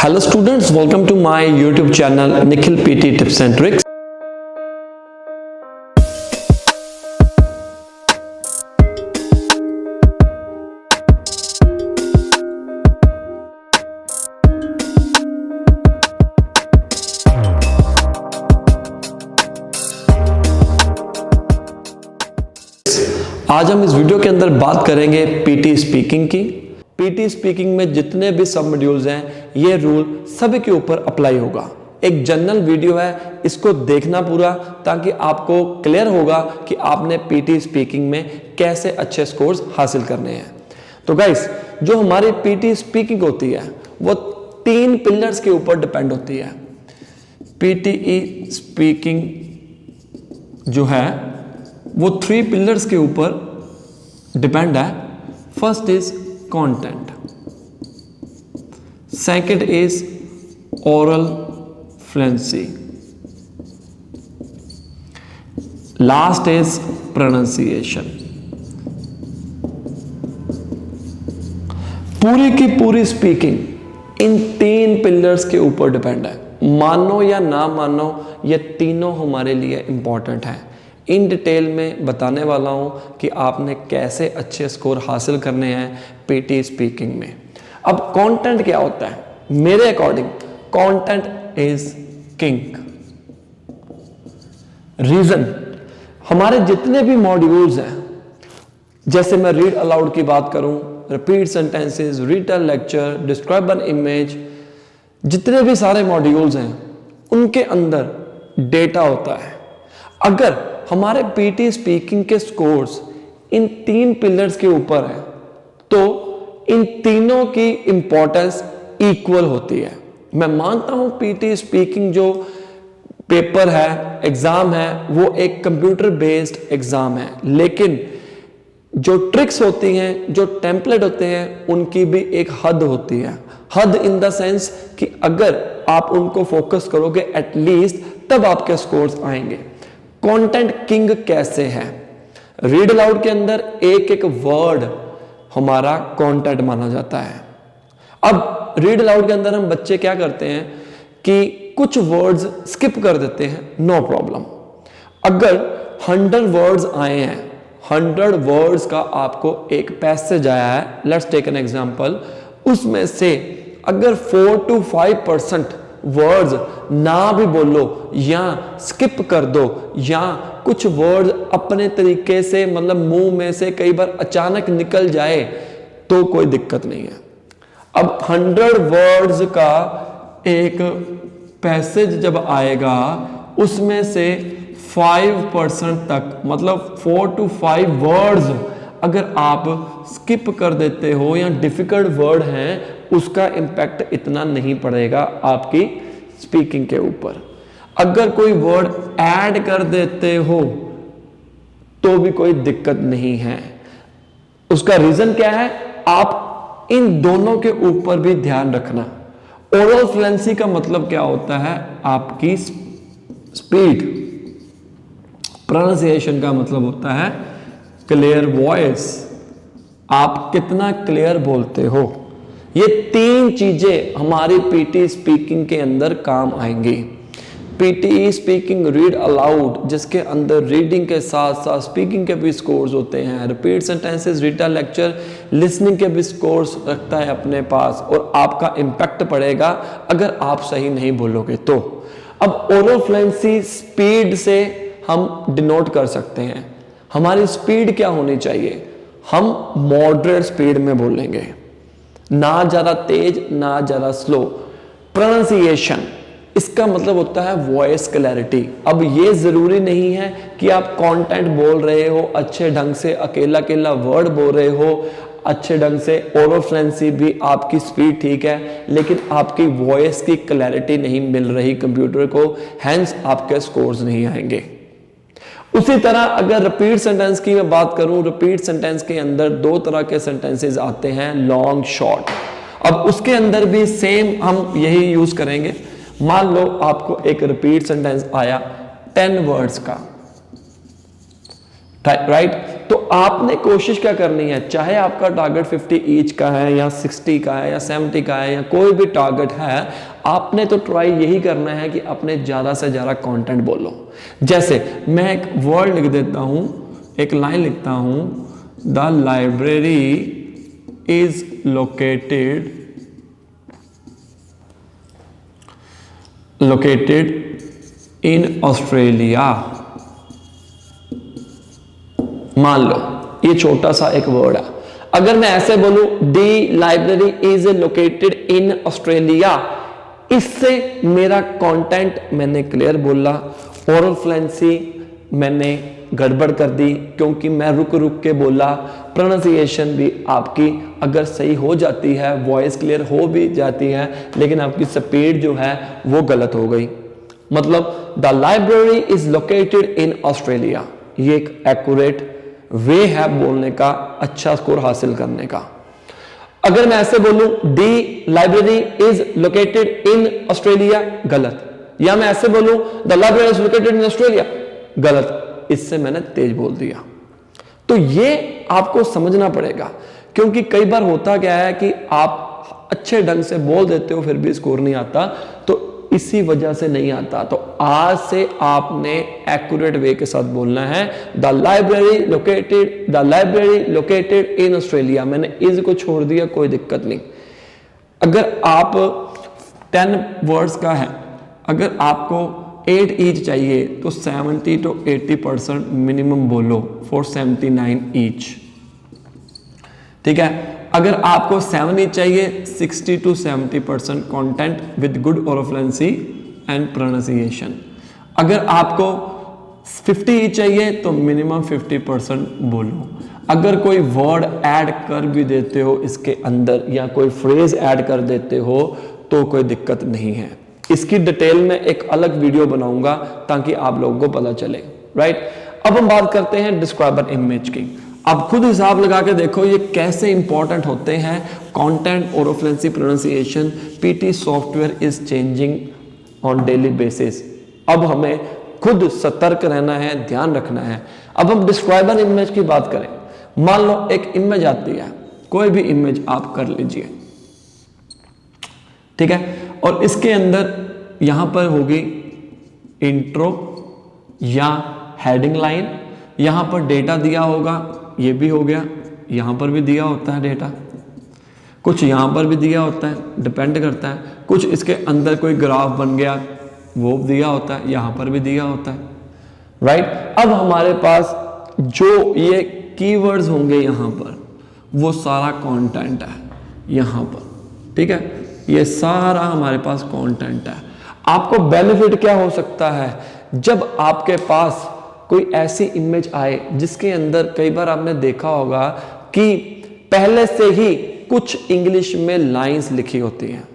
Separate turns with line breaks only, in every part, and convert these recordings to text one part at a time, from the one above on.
Hello students, welcome to my YouTube channel Nikhil PT Tips and Tricks. आज हम इस video के अंदर बात करेंगे पीटी स्पीकिंग की। पीटी स्पीकिंग में जितने भी सब मॉड्यूल्स हैं ये रूल सभी के ऊपर अप्लाई होगा। एक जनरल वीडियो है, इसको देखना पूरा ताकि आपको क्लियर होगा कि आपने पीटी स्पीकिंग में कैसे अच्छे स्कोर्स हासिल करने हैं। तो गाइस, जो हमारी पीटी स्पीकिंग होती है वो 3 पिलर्स के ऊपर डिपेंड होती है। पीटीई स्पीकिंग जो है वो 3 पिलर्स के ऊपर डिपेंड है। First is content, second is oral fluency, last is pronunciation. पूरी की पूरी स्पीकिंग इन 3 पिलर्स के ऊपर डिपेंड है। मानो या ना मानो, ये तीनों हमारे लिए इंपॉर्टेंट हैं। इन डिटेल में बताने वाला हूं कि आपने कैसे अच्छे स्कोर हासिल करने हैं पीटी स्पीकिंग में। अब कंटेंट क्या होता है? मेरे according content is king. Reason, हमारे जितने भी मॉड्यूल्स हैं, जैसे मैं रीड अलाउड की बात करूं, repeat sentences, retail lecture, describe an image, जितने भी सारे मॉड्यूल्स हैं उनके अंदर डेटा होता है। अगर हमारे पीटी स्पीकिंग के स्कोर्स इन 3 पिलर्स के ऊपर है तो इन तीनों की इंपॉर्टेंस इक्वल होती है। मैं मानता हूं पीटी स्पीकिंग जो पेपर है, एग्जाम है, वो एक कंप्यूटर बेस्ड एग्जाम है, लेकिन जो ट्रिक्स होती हैं, जो टेम्पलेट होते हैं, उनकी भी एक हद होती है। हद इन द सेंस कि अगर आप उनको फोकस करोगे एटलीस्ट तब आपके स्कोर्स आएंगे। कंटेंट किंग कैसे है? रीड अलाउड के अंदर एक एक वर्ड हमारा कंटेंट माना जाता है। अब रीड अलाउड के अंदर हम बच्चे क्या करते हैं कि कुछ वर्ड्स स्किप कर देते हैं, नो प्रॉब्लम। अगर 100 वर्ड्स आए हैं, 100 वर्ड्स का आपको एक पैसेज आया है, लेट्स टेक एन एग्जांपल, उसमें से अगर 4 to 5% वर्ड्स ना भी बोलो या स्किप कर दो या कुछ वर्ड्स अपने तरीके से, मतलब मुंह में से कई बार अचानक निकल जाए तो कोई दिक्कत नहीं है। अब 100 वर्ड्स का एक पैसेज जब आएगा, उसमें से 5% तक, मतलब 4 to 5 वर्ड्स अगर आप स्किप कर देते हो या डिफिकल्ट वर्ड हैं, उसका इंपैक्ट इतना नहीं पड़ेगा आपकी स्पीकिंग के ऊपर। अगर कोई वर्ड ऐड कर देते हो तो भी कोई दिक्कत नहीं है। उसका रीजन क्या है? आप इन दोनों के ऊपर भी ध्यान रखना। ओरल फ्लुएंसी का मतलब क्या होता है? आपकी स्पीड। प्रोनाउंसिएशन का मतलब होता है क्लियर वॉइस, आप कितना क्लियर बोलते हो। ये 3 चीजें हमारी पीटी स्पीकिंग के अंदर काम आएंगी। पीटी स्पीकिंग रीड अलाउड, जिसके अंदर रीडिंग के साथ साथ स्पीकिंग के भी स्कोर्स होते हैं। Repeat sentences, retail lecture, listening के भी स्कोर्स रखता है अपने पास, और आपका इम्पैक्ट पड़ेगा अगर आप सही नहीं बोलोगे तो। अब ओरल फ्लुएंसी स्पीड से हम डिनोट कर सकते हैं। हमारी स्पीड क्या होनी चाहिए? हम मॉडरेट स्पीड में बोलेंगे, ना ज्यादा तेज ना ज्यादा स्लो। प्रोनाउंसिएशन, इसका मतलब होता है वॉइस क्लैरिटी। अब ये जरूरी नहीं है कि आप कंटेंट बोल रहे हो अच्छे ढंग से, अकेला अकेला वर्ड बोल रहे हो अच्छे ढंग से, ओरल फ्लुएंसी भी आपकी स्पीड ठीक है, लेकिन आपकी वॉइस की क्लैरिटी नहीं मिल रही कंप्यूटर को, हैंस आपके स्कोर्स नहीं आएंगे। उसी तरह अगर रिपीट सेंटेंस की मैं बात करूं, रिपीट सेंटेंस के अंदर 2 तरह के सेंटेंसेस आते हैं, लॉन्ग शॉर्ट। अब उसके अंदर भी सेम हम यही यूज करेंगे। मान लो आपको एक रिपीट सेंटेंस आया 10 वर्ड्स का, राइट? तो आपने कोशिश क्या करनी है, चाहे आपका टारगेट 50 ईच का है या 60 का है या 70 का है या कोई भी टारगेट है, आपने तो ट्राई यही करना है कि अपने ज्यादा से ज्यादा कंटेंट बोलो। जैसे मैं एक वर्ड लिख देता हूं, एक लाइन लिखता हूं, the library is located in Australia. मान लो ये छोटा सा एक वर्ड है, अगर मैं ऐसे बोलूं the library is located in Australia, इससे मेरा कंटेंट मैंने क्लियर बोला, ओरल फ्लुएंसी मैंने गड़बड़ कर दी क्योंकि मैं रुक रुक के बोला, प्रोनाउंसिएशन भी आपकी अगर सही हो जाती है, वॉइस क्लियर हो भी जाती है, लेकिन आपकी स्पीड जो है वो गलत हो गई। मतलब the library is located in Australia, ये एक एक्यूरेट वे है बोलने का, अच्छा स्कोर हासिल करने का। अगर मैं ऐसे बोलूं the library is located in Australia, गलत। या मैं ऐसे बोलूं the library is located in Australia, गलत। इससे मैंने तेज बोल दिया। तो ये आपको समझना पड़ेगा, क्योंकि कई बार होता क्या है कि आप अच्छे ढंग से बोल देते हो फिर भी स्कोर नहीं आता, तो इसी वजह से नहीं आता। तो आज से आपने एक्यूरेट वे के साथ बोलना है, the library located in Australia. मैंने इज को छोड़ दिया, कोई दिक्कत नहीं। अगर आप 10 वर्ड्स का है, अगर आपको 8 ईच चाहिए तो 70 to 80% मिनिमम बोलो फॉर 79 ईच, ठीक है। अगर आपको 7 ईच चाहिए, 60 to 70% content with good oral fluency and pronunciation. अगर आपको 50 ईच चाहिए तो मिनिमम 50% बोलो। अगर कोई वर्ड ऐड कर भी देते हो इसके अंदर या कोई फ्रेज ऐड कर देते हो तो कोई दिक्कत नहीं है। इसकी डिटेल में एक अलग वीडियो बनाऊंगा ताकि आप लोगों को पता चले, राइट। अब हम बात करते हैं डिस्क्राइबर इमेज की। अब खुद हिसाब लगा के देखो ये कैसे इंपॉर्टेंट होते हैं। Content, oral fluency, pronunciation, PT software is changing on daily basis. अब हमें खुद सतर्क रहना है, ध्यान रखना है। अब हम डिस्क्राइबर इमेज की बात करें। मान लो एक इमेज आती है, कोई भी इमेज आप कर लीजिए, ठीक है, और इसके अंदर यहां पर होगी इंट्रो या हेडिंग लाइन, यहां पर डेटा दिया होगा, ये भी हो गया, यहां पर भी दिया होता है डेटा, कुछ यहां पर भी दिया होता है, डिपेंड करता है। कुछ इसके अंदर कोई ग्राफ बन गया वो दिया होता है, यहां पर भी दिया होता है, राइट। अब हमारे पास जो ये कीवर्ड्स होंगे यहां पर, वो सारा कंटेंट है यहां पर, ठीक है। ये सारा हमारे पास कंटेंट है। आपको बेनिफिट क्या हो सकता है, जब आपके पास कोई ऐसी इमेज आए जिसके अंदर कई बार आपने देखा होगा कि पहले से ही कुछ इंग्लिश में लाइंस लिखी होती हैं,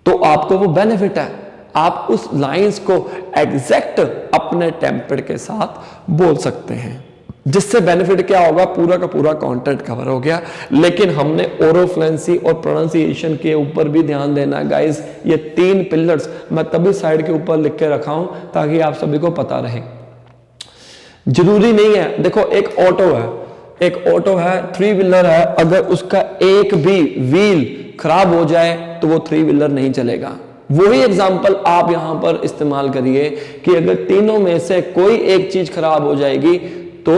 तो आपको वो बेनिफिट है, आप उस लाइंस को एग्जैक्ट अपने टेम्पलेट के साथ बोल सकते हैं, जिससे बेनिफिट क्या होगा, पूरा का पूरा कंटेंट कवर हो गया। लेकिन हमने ओरल फ्लुएंसी और प्रोनाउंसिएशन के ऊपर भी ध्यान देना है गाइस। ये 3 पिलर्स मैं तभी साइड के ऊपर लिख के रखा हूं ताकि आप सभी को पता रहे। जरूरी नहीं है, देखो एक ऑटो है 3 व्हीलर है, अगर उसका एक भी व्हील खराब हो जाए तो वो 3 व्हीलर नहीं चलेगा। वही एग्जाम्पल आप यहां पर इस्तेमाल करिए कि अगर तीनों में से कोई एक चीज खराब हो जाएगी तो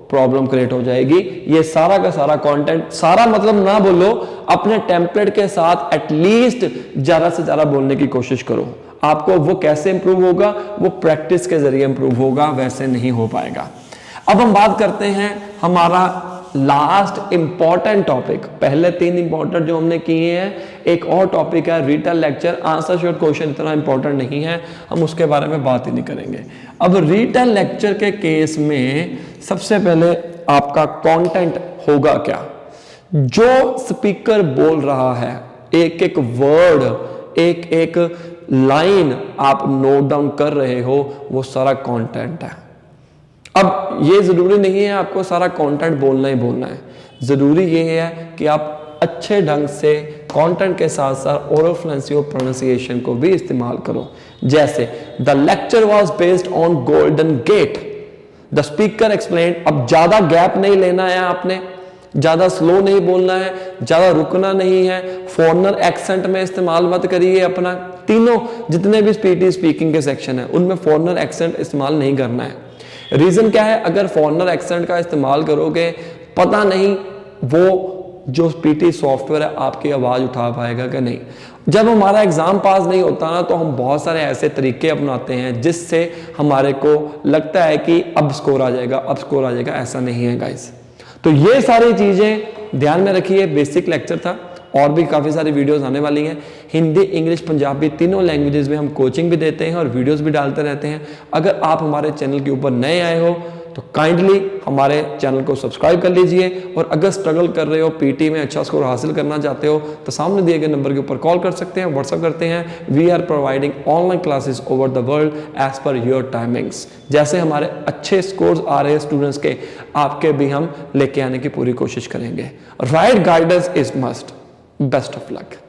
प्रॉब्लम क्रिएट हो जाएगी। ये सारा का सारा कंटेंट, सारा मतलब ना बोलो, अपने टेम्पलेट के साथ एटलीस्ट ज्यादा से ज्यादा बोलने की कोशिश करो। आपको वो कैसे इंप्रूव होगा, वो प्रैक्टिस के जरिए इंप्रूव होगा, वैसे नहीं हो पाएगा। अब हम बात करते हैं हमारा लास्ट इंपॉर्टेंट टॉपिक। पहले 3 इंपॉर्टेंट जो हमने किए हैं, एक और टॉपिक है return lecture. Answer short question इतना इंपॉर्टेंट नहीं है, हम उसके बारे में बात ही नहीं करेंगे। अब रीटन लेक्चर के केस में सबसे पहले आपका कंटेंट होगा क्या, जो स्पीकर बोल रहा है, एक एक वर्ड, एक एक लाइन आप नोट डाउन कर रहे हो, वो सारा कंटेंट है। अब ये जरूरी नहीं है आपको सारा कंटेंट बोलना ही बोलना है, जरूरी ये है कि आप अच्छे ढंग से कंटेंट के साथ साथ ओरल फ्लुएंसी और प्रोनाउंसिएशन को भी इस्तेमाल करो। जैसे the lecture was based on Golden Gate, the speaker explain. अब ज्यादा गैप नहीं लेना है आपने, ज्यादा स्लो नहीं बोलना है, ज्यादा रुकना नहीं है, फॉरनर एक्सेंट में इस्तेमाल मत करिए अपना। तीनों जितने भी पीटी स्पीकिंग के सेक्शन है उनमें फॉरनर एक्सेंट इस्तेमाल नहीं करना है। रीजन क्या है, अगर फॉरनर एक्सेंट का इस्तेमाल करोगे पता नहीं वो जो पीटी सॉफ्टवेयर है आपकी आवाज उठा पाएगा कि नहीं। जब हमारा एग्जाम पास नहीं होता ना तो हम बहुत सारे ऐसे तरीके अपनाते हैं जिससे हमारे को लगता है कि अब स्कोर आ जाएगा, अब स्कोर आ जाएगा। ऐसा नहीं है गाइस। तो ये सारी चीजें ध्यान में रखिए। बेसिक लेक्चर था, और भी काफी सारी वीडियोस आने वाली हैं। हिंदी, इंग्लिश, पंजाबी तीनों लैंग्वेजेस में हम कोचिंग भी देते हैं और वीडियोस भी डालते रहते हैं। अगर आप हमारे चैनल के ऊपर नए आए हो तो काइंडली हमारे चैनल को सब्सक्राइब कर लीजिए। और अगर स्ट्रगल कर रहे हो, पीटी में अच्छा स्कोर हासिल करना चाहते हो तो सामने दिए गए नंबर के ऊपर कॉल कर सकते हैं, व्हाट्सएप करते हैं। We are providing online classes over the world as per your timings. जैसे हमारे अच्छे स्कोर्स आ रहे हैं स्टूडेंट्स के, आपके भी हम लेके आने की पूरी कोशिश करेंगे। Right guidance is must. Best of luck.